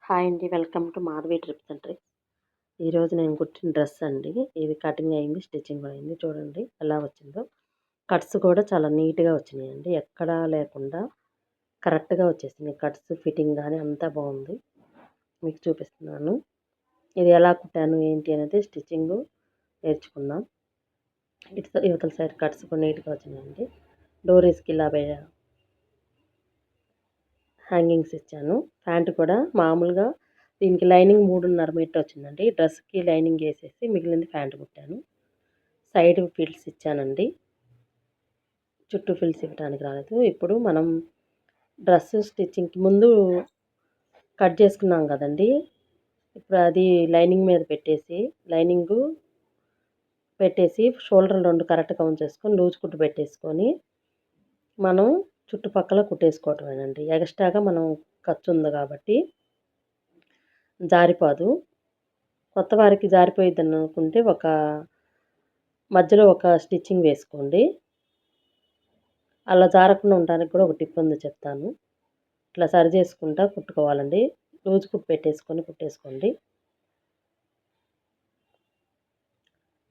Hi అండి. Welcome to Madhavi trips and tricks. ఈరోజు నేను కుట్టిన డ్రెస్ అండి. ఇది కటింగ్ అయింది, స్టిచ్చింగ్ కూడా అయింది. చూడండి ఎలా వచ్చిందో. కట్స్ కూడా చాలా నీట్‌గా వచ్చినాయండి. ఎక్కడా లేకుండా కరెక్ట్‌గా వచ్చేసినాయి. కట్స్ ఫిట్టింగ్ గానీ అంతా బాగుంది. మీకు చూపిస్తున్నాను. ఇది ఎలా కుట్టాను ఏంటి అనేది స్టిచ్చింగు నేర్చుకుందాం. యువతల సైడ్ కట్స్ కూడా నీట్‌గా వచ్చినాయండి. డోరీస్‌కి ఇలా హ్యాంగింగ్స్ ఇచ్చాను. ప్యాంట్ కూడా మామూలుగా దీనికి లైనింగ్ 3.5 మీటర్ వచ్చిందండి. డ్రెస్‌కి లైనింగ్ వేసేసి మిగిలింది ప్యాంట్ కుట్టాను. సైడ్ ఫిల్స్ ఇచ్చానండి. చుట్టూ ఫిల్స్ ఇవ్వడానికి రాలేదు. ఇప్పుడు మనం డ్రెస్ స్టిచ్చింగ్‌కి ముందు కట్ చేసుకున్నాం కదండీ! ఇప్పుడు అది లైనింగ్ మీద పెట్టేసి షోల్డర్లు 2 కరెక్ట్‌గా ఉంచేసుకొని లూజ్ కుట్టు పెట్టేసుకొని మనం చుట్టుపక్కల కుట్టేసుకోవటమేనండి. ఎక్స్ట్రాగా మనం ఖర్చు ఉంది కాబట్టి జారిపోదు. కొత్త వారికి జారిపోయిద్దని అనుకుంటే మధ్యలో ఒక స్టిచ్చింగ్ వేసుకోండి. అలా జారకుండా ఉండడానికి కూడా ఒక టిప్ ఉంది చెప్తాను. ఇట్లా సరి చేసుకుంటా కుట్టుకోవాలండి. లూజ్ కుట్టు పెట్టేసుకొని కుట్టేసుకోండి.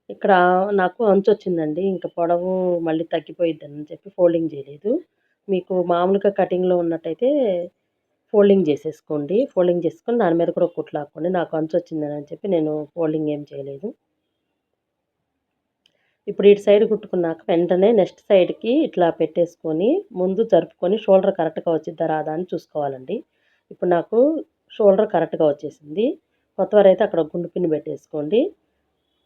ఇక్కడ నాకు అంచొచ్చిందండి. ఇంక పొడవు మళ్ళీ తగ్గిపోయిద్దని చెప్పి ఫోల్డింగ్ చేయలేదు. మీకు మామూలుగా కటింగ్‌లో ఉన్నట్టయితే ఫోల్డింగ్ చేసేసుకోండి. ఫోల్డింగ్ చేసుకొని దాని మీద కూడా ఒక కుట్లు లాక్కోండి. నాకు అంచొచ్చిందని చెప్పి నేను ఫోల్డింగ్ ఏం చేయలేదు. ఇప్పుడు ఇటు సైడ్ కుట్టుకున్నాక వెంటనే నెక్స్ట్ సైడ్‌కి ఇట్లా పెట్టేసుకొని ముందు జరుపుకొని షోల్డర్ కరెక్ట్‌గా వచ్చిద్దా రాదా అని చూసుకోవాలండి. ఇప్పుడు నాకు షోల్డర్ కరెక్ట్‌గా వచ్చేసింది. కొత్తవారైతే అక్కడ గుండు పిన్ పెట్టేసుకోండి.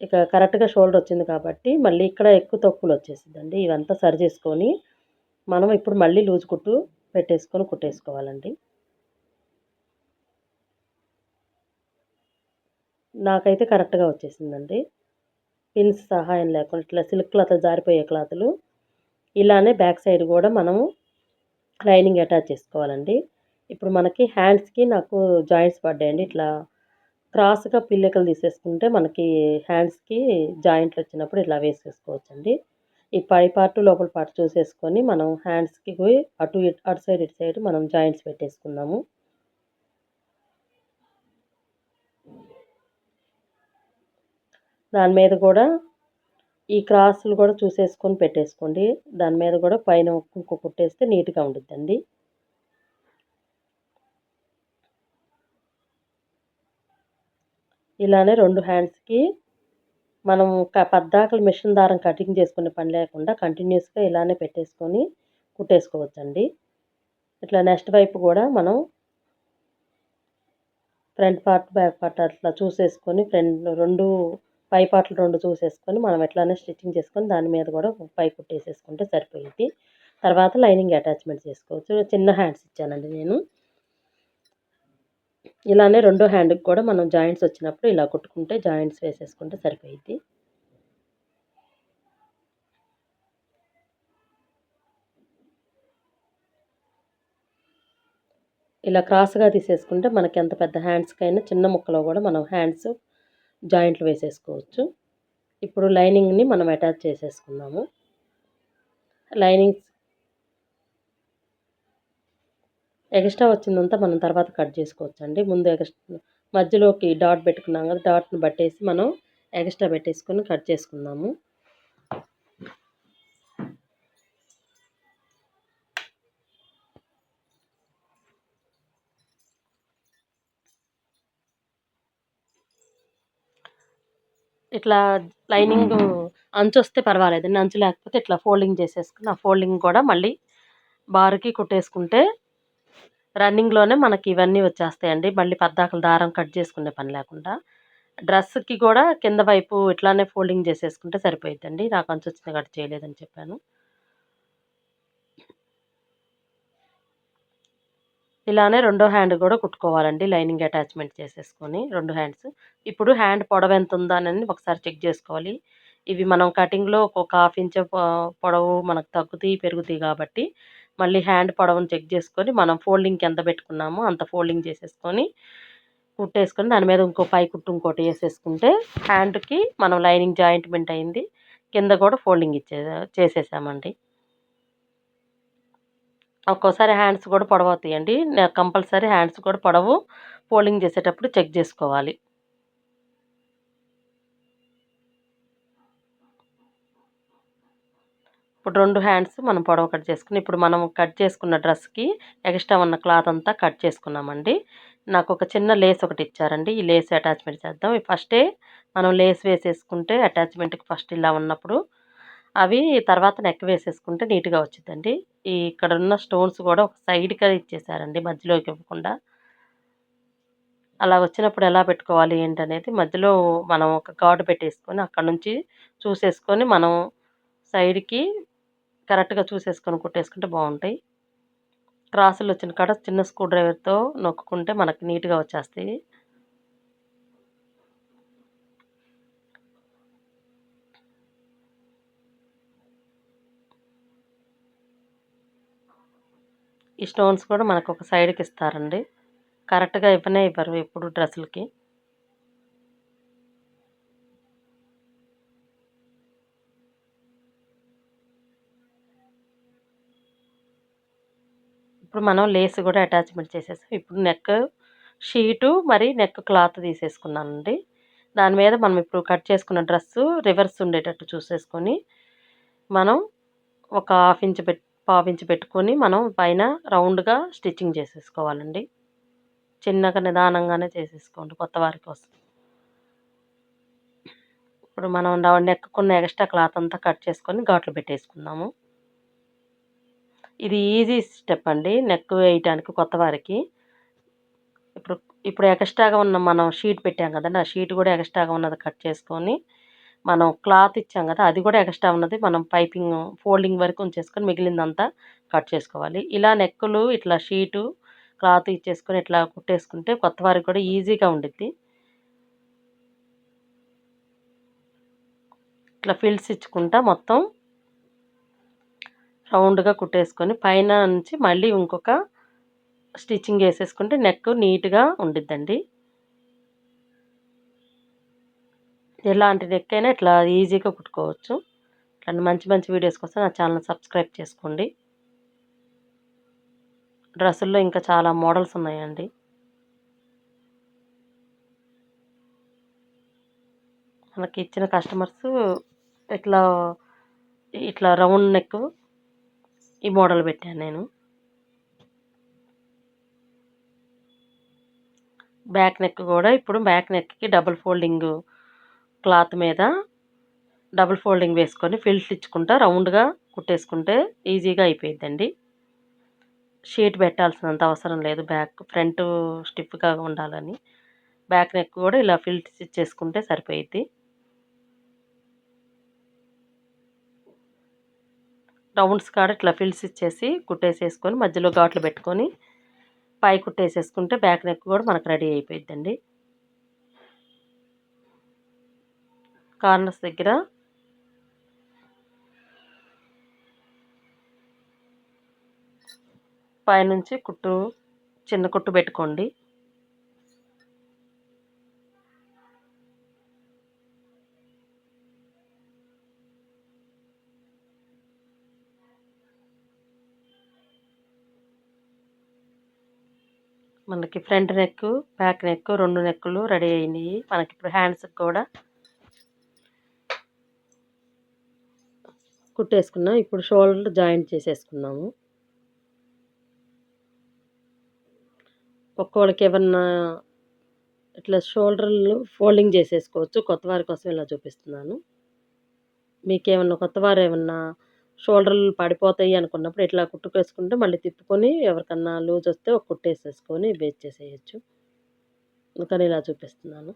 ఇక కరెక్ట్‌గా షోల్డర్ వచ్చింది కాబట్టి మళ్ళీ ఇక్కడ ఎక్కువ తక్కువలు వచ్చేసిద్దండి. ఇవంతా సరి చేసుకొని మనం ఇప్పుడు మళ్ళీ లూజ్ కుట్టు పెట్టేసుకొని కుట్టేసుకోవాలండి. నాకైతే కరెక్ట్‌గా వచ్చేసిందండి. పిన్స్ సహాయం లేకుండా ఇట్లా సిల్క్ క్లాతులు జారిపోయే క్లాతులు ఇలానే బ్యాక్ సైడ్ కూడా మనము లైనింగ్ అటాచ్ చేసుకోవాలండి. ఇప్పుడు మనకి హ్యాండ్స్‌కి నాకు జాయింట్స్ పడ్డాయండి. ఇట్లా క్రాస్‌గా పిల్లకలు తీసేసుకుంటే మనకి హ్యాండ్స్‌కి జాయింట్లు వచ్చినప్పుడు ఇట్లా వేసేసుకోవచ్చండి. ఈ పై పార్ట్ లోపల పార్ట్ చూసేసుకొని మనం హ్యాండ్స్‌కి అటు సైడ్ ఇటు సైడ్ మనం జాయింట్స్ పెట్టేసుకుందాము. దాని మీద కూడా ఈ క్రాస్‌లు కూడా చూసేసుకొని పెట్టేసుకోండి. దాని మీద కూడా పైన ఇంకో కుట్టేస్తే నీట్‌గా ఉండిద్దండి. ఇలానే 2 హ్యాండ్స్‌కి మనం పద్దాకల మిషన్ దారం కటింగ్ చేసుకునే పని లేకుండా కంటిన్యూస్‌గా ఇలానే పెట్టేసుకొని కుట్టేసుకోవచ్చండి. ఇట్లా నెక్స్ట్ వైపు కూడా మనం ఫ్రంట్ పార్ట్, బ్యాక్ పార్ట్ అట్లా చూసేసుకొని 2 పై పార్ట్‌లు 2 చూసేసుకొని మనం ఎట్లానే స్టిచ్చింగ్ చేసుకొని దాని మీద కూడా పై కుట్టేసేసుకుంటే సరిపోయిద్ది. తర్వాత లైనింగ్ అటాచ్‌మెంట్ చేసుకోవచ్చు. చిన్న హ్యాండ్స్ ఇచ్చానండి నేను. ఇలానే రెండో హ్యాండ్‌కి కూడా మనం జాయింట్స్ వచ్చినప్పుడు ఇలా కుట్టుకుంటే జాయింట్స్ వేసేసుకుంటే సరిపోయిద్ది. ఇలా క్రాస్‌గా తీసేసుకుంటే మనకి ఎంత పెద్ద హ్యాండ్స్‌కైనా చిన్న ముక్కలో కూడా మనం హ్యాండ్స్ జాయింట్లు వేసేసుకోవచ్చు. ఇప్పుడు లైనింగ్‌ని మనం అటాచ్ చేసేసుకుందాము. లైనింగ్స్ ఎక్స్ట్రా వచ్చిందంతా మనం తర్వాత కట్ చేసుకోవచ్చండి. ముందు మధ్యలోకి డాట్ పెట్టుకున్నాం కదా! డాట్‌ని బట్టేసి మనం ఎక్స్ట్రా పెట్టేసుకొని కట్ చేసుకుందాము. ఇట్లా లైనింగ్ అంచొస్తే పర్వాలేదండి. అంచు లేకపోతే ఇట్లా ఫోల్డింగ్ చేసేసుకొని, ఆ ఫోల్డింగ్ కూడా మళ్ళీ బారుకి కుట్టేసుకుంటే రన్నింగ్‌లోనే మనకి ఇవన్నీ వచ్చేస్తాయండి. మళ్ళీ పద్దాకల దారం కట్ చేసుకునే పని లేకుండా. డ్రెస్‌కి కూడా కింద వైపు ఇట్లానే ఫోల్డింగ్ చేసేసుకుంటే సరిపోయిద్దండి. నాకు అంచొచ్చింది కట్ చేయలేదని చెప్పాను. ఇలానే రెండో హ్యాండ్ కూడా కుట్టుకోవాలండి. లైనింగ్ అటాచ్‌మెంట్ చేసేసుకొని 2 హ్యాండ్స్. ఇప్పుడు హ్యాండ్ పొడవెంతుందనని ఒకసారి చెక్ జేసుకోవాలి. ఇవి మనం కటింగ్‌లో ఒక హాఫ్ ఇంచ్ పొడవు మనకు తగ్గుతాయి, పెరుగుతాయి గాబట్టి, మళ్ళీ హ్యాండ్ పొడవును చెక్ జేసుకొని, మనం ఫోల్డింగ్‌కి ఎంత బెట్టుకున్నామో అంత ఫోల్డింగ్ చేసేసుకొని, కుట్టేసుకొని దాని మీద ఇంకో పై కుట్టు ఇంకోటి యేసేసుకుంటే హ్యాండ్‌కి మనం లైనింగ్ జాయింట్‌మెంట్ అయింది. కింద గూడా ఫోల్డింగ్ చేసేసామండి. ఒక్కోసారి హ్యాండ్స్ కూడా పొడవవుతాయండి. కంపల్సరీ హ్యాండ్స్ కూడా పొడవు ఫోల్డింగ్ చేసేటప్పుడు చెక్ చేసుకోవాలి. ఇప్పుడు 2 హ్యాండ్స్ మనం పొడవు కట్ చేసుకుని, ఇప్పుడు మనం కట్ చేసుకున్న డ్రెస్‌కి ఎక్స్ట్రా ఉన్న క్లాత్ అంతా కట్ చేసుకున్నామండి. నాకొక చిన్న లేస్ ఒకటి ఇచ్చారండి. ఈ లేస్ అటాచ్‌మెంట్ చేద్దాం. ఫస్టే మనం లేస్ వేసేసుకుంటే అటాచ్‌మెంట్‌కి ఫస్ట్ ఇలా ఉన్నప్పుడు, అవి తర్వాత నెక్ వేసేసుకుంటే నీట్‌గా వచ్చిద్దండి. ఇక్కడున్న స్టోన్స్ కూడా ఒక సైడ్‌కే ఇచ్చేసారండి, మధ్యలోకి ఇవ్వకుండా. అలా వచ్చినప్పుడు ఎలా పెట్టుకోవాలి ఏంటనేది మధ్యలో మనం ఒక ఘాటు పెట్టేసుకొని, అక్కడి నుంచి చూసేసుకొని మనం సైడ్‌కి కరెక్ట్‌గా చూసేసుకొని కుట్టేసుకుంటే బావుంటాయి. క్రాసులొచ్చిన కాడ చిన్న స్క్రూ డ్రైవర్‌తో నొక్కుకుంటే మనకి నీట్‌గా వచ్చేస్తాయి. ఈ స్టోన్స్ కూడా మనకొక సైడ్‌కి ఇస్తారండి. కరెక్ట్‌గా ఇవ్వనే ఇవ్వరు ఎప్పుడు డ్రెస్సులకి. ఇప్పుడు మనం లేస్ కూడా అటాచ్‌మెంట్ చేసేసాం. ఇప్పుడు నెక్ షీటు మరి నెక్ క్లాత్ తీసేసుకున్నానండి. దాని మీద మనం ఇప్పుడు కట్ చేసుకున్న డ్రెస్సు రివర్స్ ఉండేటట్టు చూసేసుకొని, మనం ఒక పావించి పెట్టుకొని మనం పైన రౌండ్‌గా స్టిచ్చింగ్ చేసేసుకోవాలండి. చిన్నగా నిదానంగానే చేసేసుకోండి కొత్త వారి కోసం. ఇప్పుడు మనం నెక్కుకున్న ఎక్స్ట్రా క్లాత్ అంతా కట్ చేసుకొని ఘాట్లు పెట్టేసుకుందాము. ఇది ఈజీ స్టెప్ అండి నెక్ వేయటానికి కొత్త వారికి. ఇప్పుడు ఇప్పుడు ఎక్స్ట్రాగా ఉన్న మనం షీట్ పెట్టాం కదండీ! ఆ షీట్ కూడా ఎక్స్ట్రాగా ఉన్నది కట్ చేసుకొని, మనం క్లాత్ ఇచ్చాం కదా! అది కూడా ఎక్స్ట్రా ఉన్నది మనం పైపింగ్ ఫోల్డింగ్ వరకు ఉంచేసుకొని మిగిలిందంతా కట్ చేసుకోవాలి. ఇలా నెక్కులు ఇట్లా షీటు, క్లాత్ ఇచ్చేసుకొని ఇట్లా కుట్టేసుకుంటే కొత్త వారికి కూడా ఈజీగా ఉండిద్ది. ఇట్లా ఫిల్స్ ఇచ్చుకుంటా మొత్తం రౌండ్‌గా కుట్టేసుకొని పైన నుంచి మళ్ళీ ఇంకొక స్టిచ్చింగ్ ఏసేసుకుంటే నెక్ నీట్‌గా ఉండిద్దండి. ఎలాంటి నెక్ అయినా ఇట్లా ఈజీగా కుట్టుకోవచ్చు. ఇట్లాంటి మంచి మంచి వీడియోస్ కోసం నా ఛానెల్‌ని సబ్స్క్రైబ్ చేసుకోండి. డ్రెస్సుల్లో ఇంకా చాలా మోడల్స్ ఉన్నాయండి. మనకి ఇచ్చిన కస్టమర్స్ ఇట్లా, ఇట్లా రౌండ్ నెక్ ఈ మోడల్ పెట్టాను నేను. బ్యాక్ నెక్ కూడా ఇప్పుడు బ్యాక్ నెక్‌కి డబుల్ ఫోల్డింగ్ క్లాత్ మీద డబుల్ ఫోల్డింగ్ వేసుకొని ఫిల్స్ ఇచ్చుకుంటా రౌండ్‌గా కుట్టేసుకుంటే ఈజీగా అయిపోయిద్దండి. షీట్ పెట్టాల్సినంత అవసరం లేదు. ఫ్రంట్ స్టిఫ్‌గా ఉండాలని. బ్యాక్ నెక్ కూడా ఇలా ఫిల్స్ ఇచ్చేసుకుంటే సరిపోయిద్ది. రౌండ్స్ కాడ ఇట్లా ఫిల్స్ ఇచ్చేసి కుట్టేసేసుకొని మధ్యలో ఘాట్లు పెట్టుకొని పై కుట్టేసేసుకుంటే బ్యాక్ నెక్ కూడా మనకు రెడీ అయిపోయిద్దండి. కార్నర్స్ దగ్గర పైనుంచి చిన్న కుట్టు పెట్టుకోండి. మనకి ఫ్రంట్ నెక్, బ్యాక్ నెక్ 2 నెక్కులు రెడీ అయినాయి. మనకిప్పుడు హ్యాండ్స్‌కి కూడా కుట్టేసుకున్నాం. ఇప్పుడు షోల్డర్ జాయింట్ చేసేసుకుందాము. ఒక్కోళ్ళకి ఏమన్నా ఇట్లా షోల్డర్‌లు ఫోల్డింగ్ చేసేసుకోవచ్చు. కొత్త వారి కోసం ఇలా చూపిస్తున్నాను. మీకేమన్నా కొత్తవారేమన్నా షోల్డర్‌లు పడిపోతాయి అనుకున్నప్పుడు ఇట్లా కుట్టుకేసుకుంటే మళ్ళీ తిప్పుకొని ఎవరికన్నా లూజొస్తే ఒక కుట్టేసేసుకొని వేసేసేయొచ్చు. అందుకని ఇలా చూపిస్తున్నాను.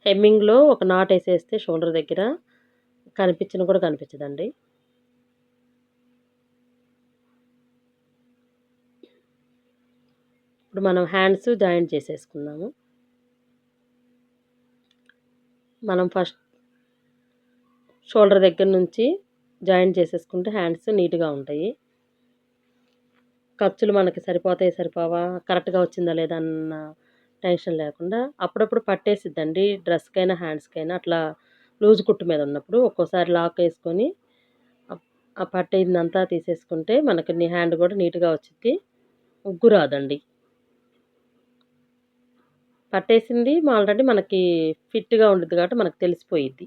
హెమ్మింగ్‌లో ఒక నాటేసేస్తే షోల్డర్ దగ్గర కనిపించను కూడా కనిపించదండి. ఇప్పుడు మనం హ్యాండ్స్ జాయింట్ చేసేసుకుందాము. మనం ఫస్ట్ షోల్డర్ దగ్గర నుంచి జాయింట్ చేసేసుకుంటే హ్యాండ్స్ నీట్‌గా ఉంటాయి. ఖర్చులు మనకి సరిపోవా, కరెక్ట్‌గా వచ్చిందా లేదా అన్న టెన్షన్ లేకుండా అప్పుడప్పుడు పట్టేసిద్దండి డ్రెస్‌కైనా, హ్యాండ్స్‌కైనా అట్లా లూజ్ కుట్టు మీద ఉన్నప్పుడు ఒక్కోసారి లాకేసుకొని ఆ పట్టిందంతా తీసేసుకుంటే మనకి హ్యాండ్ కూడా నీట్‌గా వచ్చిద్ది. ఉగ్గు రాదండి. పట్టేసింది ఆల్రెడీ మనకి ఫిట్‌గా ఉండిద్ది కాబట్టి మనకు తెలిసిపోయిద్ది.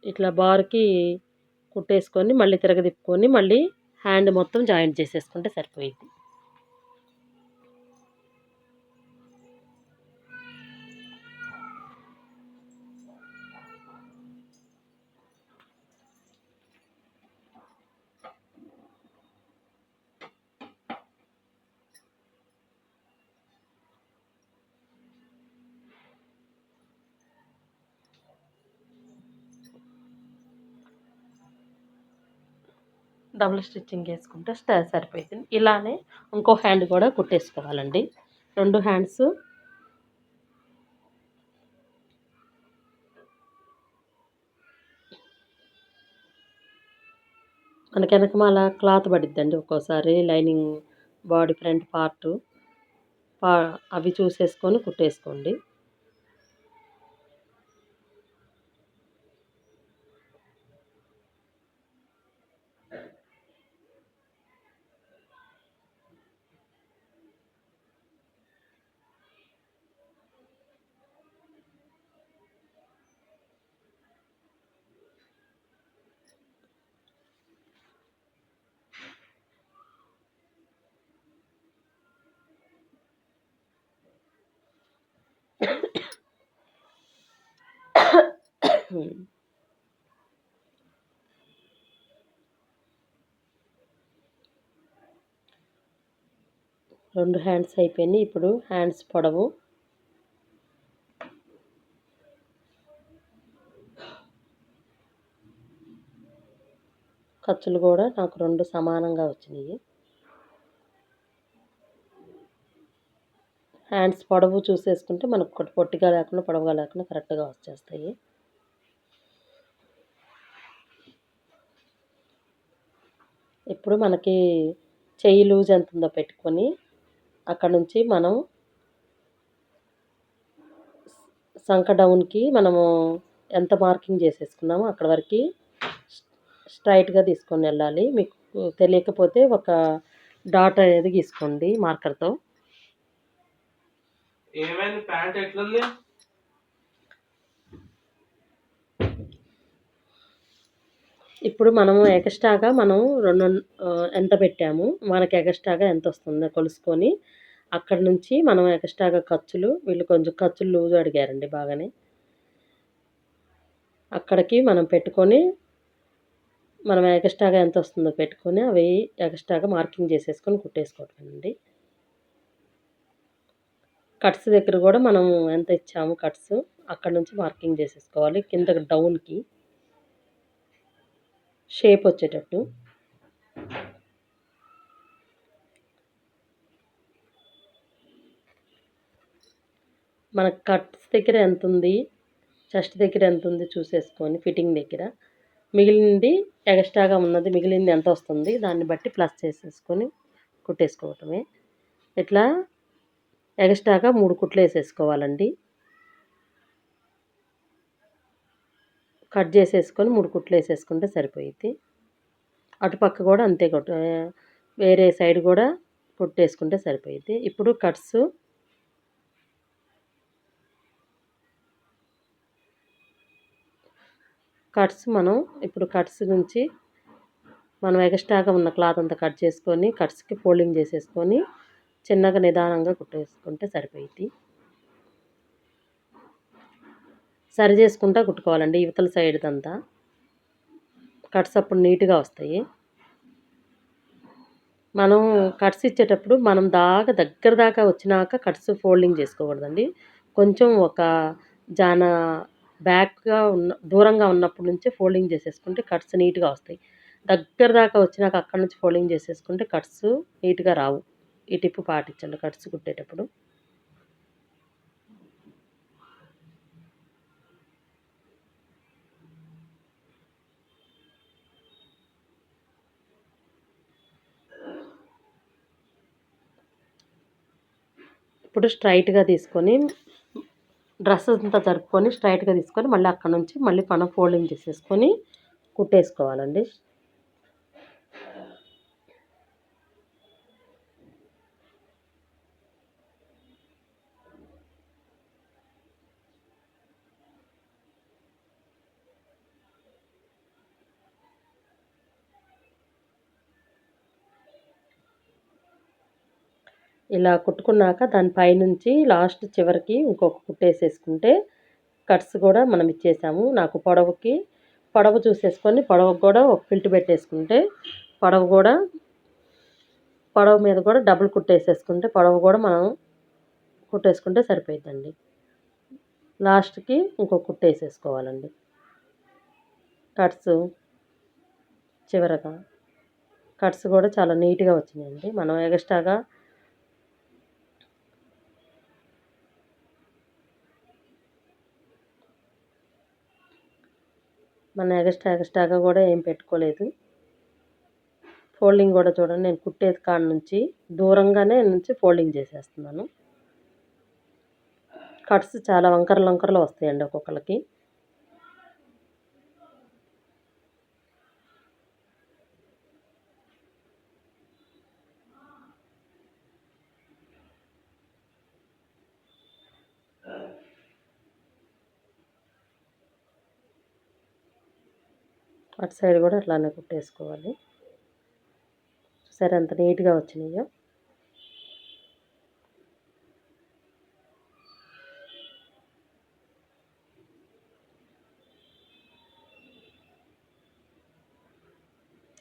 ఇట్లా బార్‌కి కుట్టేసుకొని మళ్ళీ తిరగదిప్పుకొని మళ్ళీ హ్యాండ్ మొత్తం జాయింట్ చేసేసుకుంటే సరిపోయిద్ది. డబుల్ స్టిచ్చింగ్ ఏసుకుంటే సరిపోయిద్ది. ఇలానే ఇంకో హ్యాండ్ కూడా కుట్టేసుకోవాలండి. 2 హ్యాండ్స్ మనకి ఎనకమాల క్లాత్ పడిద్దండి ఒక్కోసారి లైనింగ్ బాడీ ఫ్రంట్ పార్టు పా అవి చూసేసుకొని కుట్టేసుకోండి. హ్మ్. 2 హ్యాండ్స్ అయిపోయినాయి. ఇప్పుడు హ్యాండ్స్ పొడవు ఖర్చులు కూడా నాకు 2 సమానంగా వచ్చినాయి. హ్యాండ్స్ పొడవు చూసేసుకుంటే మనకు పొట్టిగా లేకుండా పొడవుగా లేకుండా కరెక్ట్‌గా వచ్చేస్తాయి. ఇప్పుడు మనకి చెయ్యి లూజ్ ఎంతుందో పెట్టుకొని అక్కడ నుంచి మనం సంక డౌన్‌కి మనము ఎంత మార్కింగ్ చేసేసుకున్నామో అక్కడి వరకి స్ట్రైట్‌గా తీసుకొని వెళ్ళాలి. మీకు తెలియకపోతే ఒక డాట్ అనేది గీసుకోండి మార్కర్‌తో. ఏమైంది ప్యాంట్ ఎట్లుంది? ఇప్పుడు మనము ఎక్స్ట్రాగా మనం ఎంత పెట్టాము, మనకి ఎక్స్ట్రాగా ఎంతొస్తుందో కొలుసుకొని, అక్కడి నుంచి మనం ఎక్స్ట్రాగా ఖర్చులు వీళ్ళు కొంచెం ఖర్చులు లూజ్ అడిగారండి బాగానే. అక్కడికి మనం పెట్టుకొని, మనం ఎక్స్ట్రాగా ఎంతొస్తుందో పెట్టుకొని, అవి ఎక్స్ట్రాగా మార్కింగ్ చేసేసుకొని కుట్టేసుకోవటమేనండి. కట్స్ దగ్గర కూడా మనం ఎంత ఇచ్చాము కట్స్, అక్కడి నుంచి మార్కింగ్ చేసేసుకోవాలి కిందకి డౌన్‌కి. షేప్ వచ్చేటట్టు. మనకు కట్స్ దగ్గర ఎంతుంది, చెస్ట్ దగ్గర ఎంతుంది చూసేసుకొని ఫిట్టింగ్ దగ్గర మిగిలింది ఎక్స్ట్రాగా ఉన్నది మిగిలింది ఎంత వస్తుంది దాన్ని బట్టి ప్లస్ చేసేసుకొని కుట్టేసుకోవటమే. ఇట్లా ఎక్స్ట్రాగా 3 కుట్లు వేసేసుకోవాలండి. కట్ చేసేసుకొని 3 కుట్లు వేసేసుకుంటే సరిపోయిద్ది. అటుపక్క కూడా అంతే వేరే సైడ్ కూడా కుట్టేసుకుంటే సరిపోయిద్ది. ఇప్పుడు కట్స్ మనం ఇప్పుడు కట్స్ నుంచి మనం ఎక్స్ట్రాగా ఉన్న క్లాత్ అంతా కట్ చేసుకొని కట్స్కి ఫోల్డింగ్ చేసేసుకొని చిన్నగా నిదానంగా కుట్టేసుకుంటే సరిపోయిద్ది. సరి చేసుకుంటా కుట్టుకోవాలండి ఇవతల సైడ్దంతా. కట్స్ అప్పుడు నీట్గా వస్తాయి. మనం కట్స్ ఇచ్చేటప్పుడు మనం దగ్గర దాకా వచ్చినాక కట్స్ ఫోల్డింగ్ చేసుకోకూడదండి. కొంచెం ఒక జాన దూరంగా ఉన్నప్పటి నుంచే ఫోల్డింగ్ చేసేసుకుంటే కట్స్ నీట్గా వస్తాయి. దగ్గర దాకా వచ్చినాక అక్కడి నుంచి ఫోల్డింగ్ చేసేసుకుంటే కట్స్ నీట్గా రావు. ఈ టిప్ పాటించండి కట్స్ కుట్టేటప్పుడు. ఇప్పుడు స్ట్రైట్‌గా తీసుకొని డ్రెస్ అంతా జరుపుకొని స్ట్రైట్‌గా తీసుకొని మళ్ళీ అక్కడి నుంచి మళ్ళీ మనం ఫోల్డింగ్ చేసేసుకొని కుట్టేసుకోవాలండి. ఇలా కుట్టుకున్నాక దాని పైనుంచి లాస్ట్ చివరికి ఇంకొక కుట్టేసేసుకుంటే కట్స్ కూడా మనం ఇచ్చేసాము. నాకు పొడవు చూసేసుకొని పొడవుకు కూడా ఒక ఫిల్ట్ పెట్టేసుకుంటే పొడవు మీద కూడా డబుల్ కుట్టేసేసుకుంటే పొడవు కూడా మనం కుట్టేసుకుంటే సరిపోయిద్దండి. లాస్ట్కి ఇంకొక కుట్టేసేసుకోవాలండి కట్స్ చివరగా. కట్స్ కూడా చాలా నీట్గా వచ్చినాయండి. మనం ఎక్స్ట్రాగా ఎక్స్ట్రాగా కూడా ఏం పెట్టుకోలేదు. ఫోల్డింగ్ కూడా చూడండి, నేను కుట్టేది కాడ నుంచి దూరంగానే ఫోల్డింగ్ చేసేస్తున్నాను. కట్స్ చాలా వంకరలు వస్తాయండి ఒక్కొక్కరికి. అటు సైడ్ కూడా అట్లానే కుట్టేసుకోవాలి. సరే, అంత నీట్గా వచ్చినాయో.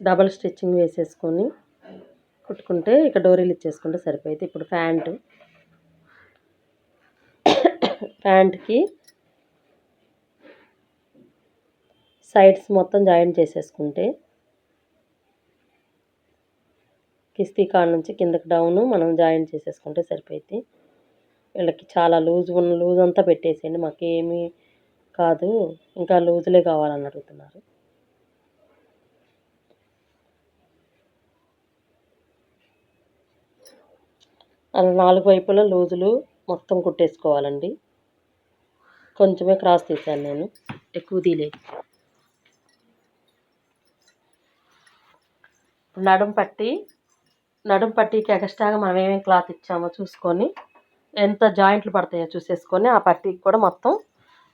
డబల్ స్టిచ్చింగ్ వేసేసుకొని కుట్టుకుంటే ఇక డోరీలు ఇచ్చేసుకుంటే సరిపోయింది. ఇప్పుడు ప్యాంట్కి సైడ్స్ మొత్తం జాయిన్ చేసేసుకుంటే కిస్తీ కాడ నుంచి కిందకి డౌన్ మనం జాయిన్ చేసేసుకుంటే సరిపోయింది. వీళ్ళకి చాలా లూజ్ అంతా పెట్టేసేయండి, మాకేమీ కాదు ఇంకా లూజులే కావాలని అడుగుతున్నారు. అలా 4 వైపులా లూజులు మొత్తం కుట్టేసుకోవాలండి. కొంచెమే క్రాస్ తీసాను నేను, ఎక్కువ తీయలేదు. నడుం పట్టీకి ఎక్స్ట్రాగా మనం ఏమేమి క్లాత్ ఇచ్చామో చూసుకొని ఎంత జాయింట్లు పడతాయో చూసేసుకొని ఆ పట్టీకి కూడా మొత్తం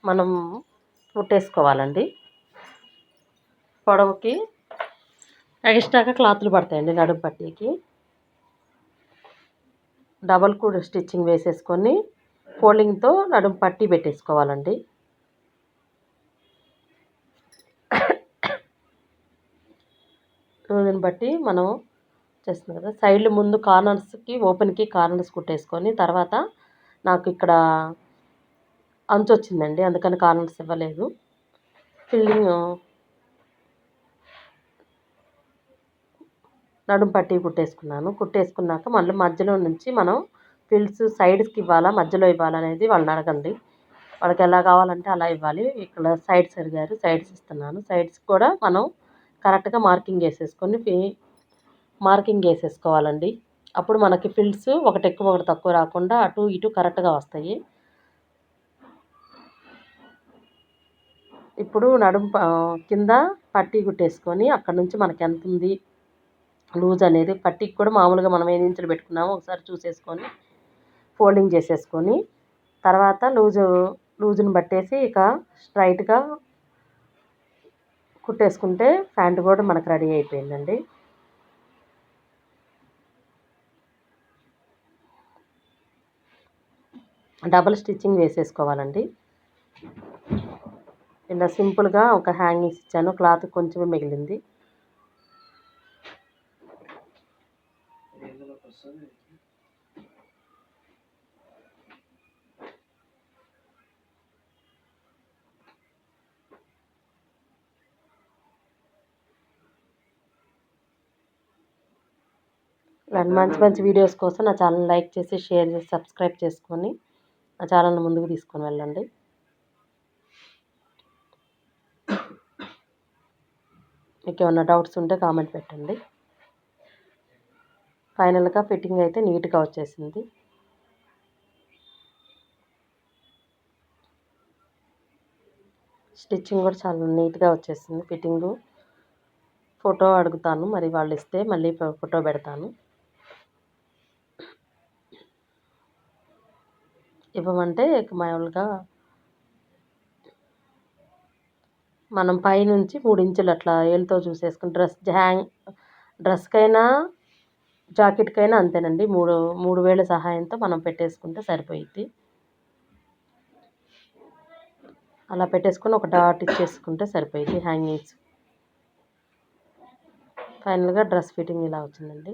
మనం కుట్టేసుకోవాలండి. పొడవుకి ఎక్స్ట్రాగా క్లాత్లు పడతాయండి నడుం పట్టీకి. డబల్ కూడా స్టిచ్చింగ్ వేసేసుకొని ఫోల్డింగ్తో నడుం పట్టీ పెట్టేసుకోవాలండి. రోజుని బట్టి మనం చేస్తుంది కదా. సైడ్లు ముందు ఓపెన్కి కార్నర్స్ కుట్టేసుకొని తర్వాత నాకు ఇక్కడ అంచు వచ్చిందండి, అందుకని కార్నర్స్ ఇవ్వలేదు. నడుం పట్టీ కుట్టేసుకున్నాక మళ్ళీ మధ్యలో నుంచి మనం ఫిల్స్ సైడ్స్కి ఇవ్వాలా మధ్యలో ఇవ్వాలా అనేది వాళ్ళని అడగండి. వాళ్ళకి ఎలా కావాలంటే అలా ఇవ్వాలి. ఇక్కడ సైడ్స్ అడిగారు, సైడ్స్ ఇస్తున్నాను. సైడ్స్ కూడా మనం కరెక్ట్గా మార్కింగ్ వేసేసుకోవాలండి. అప్పుడు మనకి ఫిల్స్ ఒకటి ఎక్కువ ఒకటి తక్కువ రాకుండా అటు ఇటు కరెక్ట్గా వస్తాయి. ఇప్పుడు కింద పట్టీ కుట్టేసుకొని అక్కడ నుంచి మనకి ఎంత ఉంది లూజ్ అనేది పట్టీకి కూడా మామూలుగా మనం 8 ఇంచులు పెట్టుకున్నాము ఒకసారి చూసేసుకొని ఫోల్డింగ్ చేసేసుకొని తర్వాత లూజుని బట్టేసి ఇక స్ట్రైట్గా కుట్టేసుకుంటే ప్యాంట్ కూడా మనకు రెడీ అయిపోయిందండి. డబల్ స్టిచ్చింగ్ వేసేసుకోవాలండి. ఇలా సింపుల్గా ఒక హ్యాంగింగ్స్ ఇచ్చాను, క్లాత్ కొంచెమే మిగిలింది. ఇలాంటి మంచి వీడియోస్ కోసం నా ఛానల్ లైక్ చేసి షేర్ చేసి సబ్స్క్రైబ్ చేసుకొని నా ఛానల్ని ముందుకు తీసుకొని వెళ్ళండి. మీకు ఏమైనా డౌట్స్ ఉంటే కామెంట్ పెట్టండి. ఫైనల్గా ఫిట్టింగ్ అయితే నీట్గా వచ్చేసింది. స్టిచ్చింగ్ కూడా చాలా నీట్గా వచ్చేసింది. ఫిట్టింగు ఫోటో అడుగుతాను, మరి వాళ్ళు ఇస్తే మళ్ళీ ఫోటో పెడతాను. ఇవ్వమంటే మామూలుగా మనం పైనుంచి 3 ఇంచులు అట్లా ఏలుతో చూసేసుకుని డ్రెస్కైనా జాకెట్కైనా అంతేనండి. మూడు వేళ్ళ సహాయంతో మనం పెట్టేసుకుంటే సరిపోయిద్ది. అలా పెట్టేసుకొని ఒక డాట్ ఇచ్చేసుకుంటే సరిపోయిద్ది హ్యాంగింగ్స్. ఫైనల్గా డ్రెస్ ఫిట్టింగ్ ఇలా వచ్చిందండి.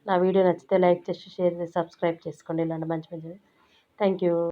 నా వీడియో నచ్చితే లైక్ చేసి షేర్ చేసి సబ్స్క్రైబ్ చేసుకోండి. ఇలాంటి మంచి మంచి థ్యాంక్ యూ.